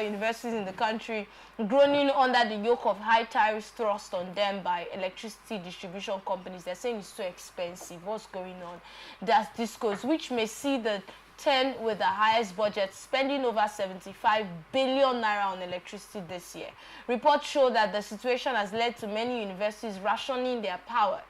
universities in the country groaning under the yoke of high tariffs thrust on them by electricity distribution companies. They're saying it's too expensive. What's going on? There's discourse which may see the 10 with the highest budget spending over 75 billion naira on electricity this year. Reports show that the situation has led to many universities rationing their power,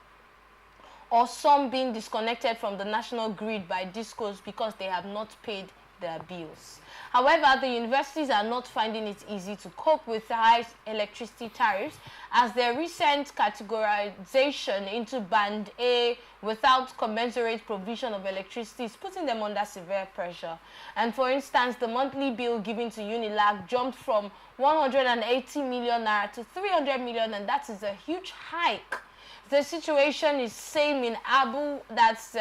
or some being disconnected from the national grid by discos because they have not paid their bills. However, the universities are not finding it easy to cope with the high electricity tariffs, as their recent categorization into Band A without commensurate provision of electricity is putting them under severe pressure. And for instance, the monthly bill given to Unilag jumped from 180 million naira to 300 million, and that is a huge hike. The situation is same in Abu, that's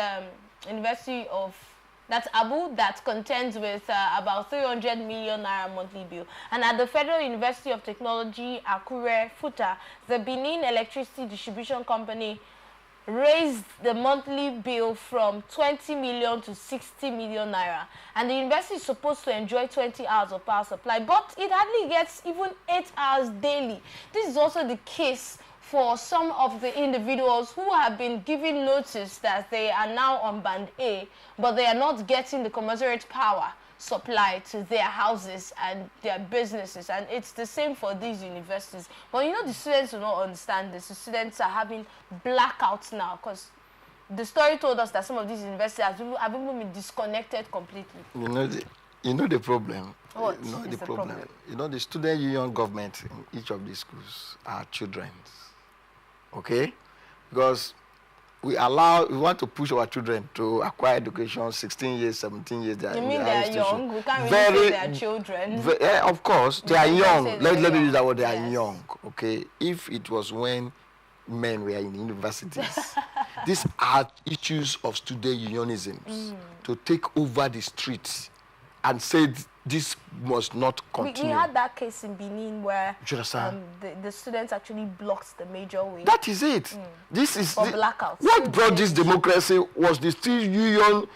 University of Abu, that contends with about 300 million naira monthly bill. And at the Federal University of Technology, Akure, Futa, the Benin Electricity Distribution Company raised the monthly bill from 20 million to 60 million naira. And the university is supposed to enjoy 20 hours of power supply, but it hardly gets even 8 hours daily. This is also the case for some of the individuals who have been given notice that they are now on Band A, but they are not getting the commensurate power supply to their houses and their businesses. And it's the same for these universities. But you know, the students do not understand this. The students are having blackouts now, because the story told us that some of these universities have even been disconnected completely. You know the problem. What you know is the problem? You know, the student union government in each of these schools are children. Okay? Because we want to push our children to acquire education 16 years, 17 years. You mean they are young? We can't really say they are children. Of course, they are young. Let me use that word, they are yes. young. Okay? If it was when men were in universities, these are issues of student unionism to take over the streets and say this must not continue. We had that case in Benin where the students actually blocked the major way. That is it. This is blackouts. What brought this democracy was the student union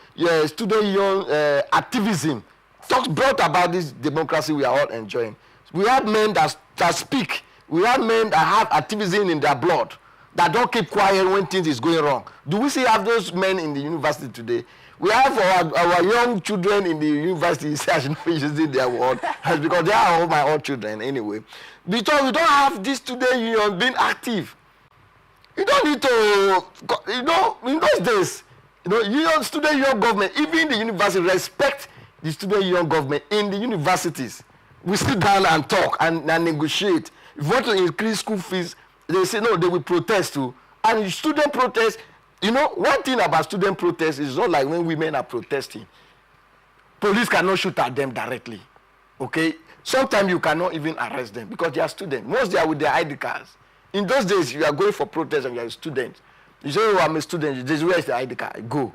activism. Talks brought about this democracy we are all enjoying. We have men that speak. We have men that have activism in their blood, that don't keep quiet when things is going wrong. Do we still have those men in the university today? We have our young children in the universities, I should not be using their word, because they are all my own children anyway. Because we don't have this student union being active. You don't need to, in those days, student union government, even the university respect the student union government in the universities. We sit down and talk and negotiate. If you want to increase school fees, they say no, they will protest too. And student protest, one thing about student protest is not like when women are protesting. Police cannot shoot at them directly. Okay? Sometimes you cannot even arrest them because they are students. Most they are with their ID cards. In those days, you are going for protest and you are a student. You say, oh, I'm a student. This is where is the ID card? Go.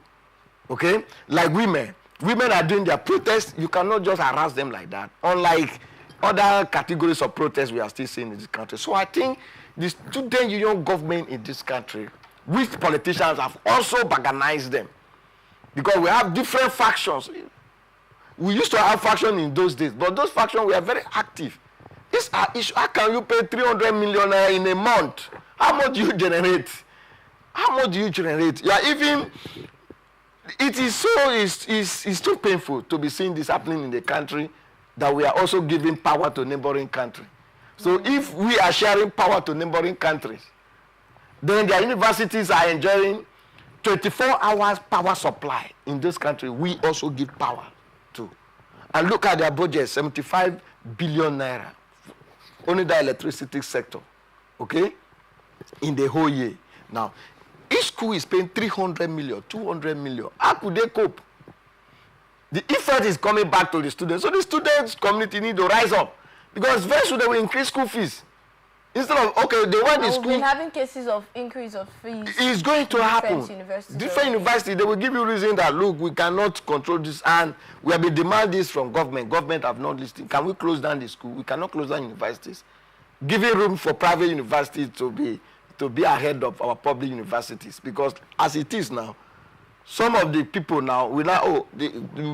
Okay? Like women. Women are doing their protest. You cannot just harass them like that. Unlike other categories of protest we are still seeing in this country. So I think the student union government in this country, which politicians have also organized them, because we have different factions. We used to have factions in those days, but those factions were very active. These are issues. How can you pay 300 million in a month? How much do you generate? How much do you generate? Yeah, even it is so it's too painful to be seeing this happening in the country that we are also giving power to neighboring countries. So if we are sharing power to neighboring countries, then their universities are enjoying 24 hours power supply in this country. We also give power to. And look at their budget, 75 billion naira. Only the electricity sector, okay, in the whole year. Now, each school is paying 300 million, 200 million. How could they cope? The effort is coming back to the students. So the students' community need to rise up. Because very soon they will increase school fees. Instead of, okay, they want the school. We've been having cases of increase of fees. It's going to happen. Different universities, they will give you reason that, look, we cannot control this, and we have been demanding this from government. Government have not listened. Can we close down the school? We cannot close down universities. Giving room for private universities to be ahead of our public universities. Because as it is now, some of the people now will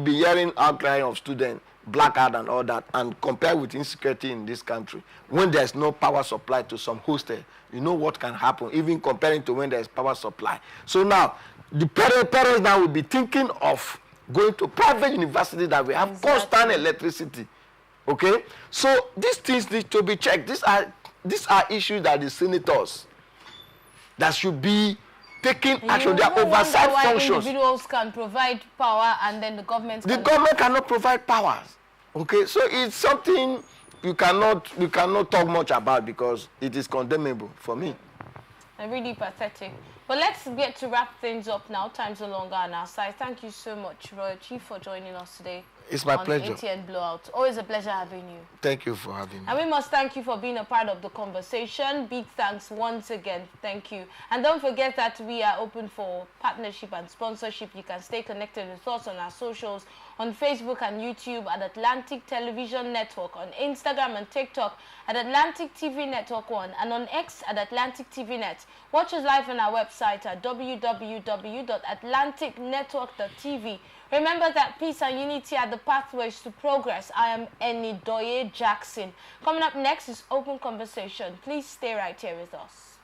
be hearing outcry of students blackout and all that, and compare with insecurity in this country, when there's no power supply to some hostel, you know what can happen, even comparing to when there's power supply. So now, the parents now will be thinking of going to private university that we have constant electricity. Okay? So these things need to be checked. These are issues that the senators that should be taking action. They are oversight functions. Individuals can provide power and then the government cannot provide powers. Okay? So it's something you cannot talk much about because it is condemnable for me. Really pathetic. But let's get to wrap things up now. Time's no longer on our side. Thank you so much, Royal Chief, for joining us today. It's my pleasure. ATN Blowout. Always a pleasure having you. Thank you for having me. And we must thank you for being a part of the conversation. Big thanks once again. Thank you. And don't forget that we are open for partnership and sponsorship. You can stay connected with us on our socials, on Facebook and YouTube at Atlantic Television Network, on Instagram and TikTok at Atlantic TV Network 1, and on X at Atlantic TV Net. Watch us live on our website at www.atlanticnetwork.tv. Remember that peace and unity are the pathways to progress. I am Enidoye Jackson. Coming up next is Open Conversation. Please stay right here with us.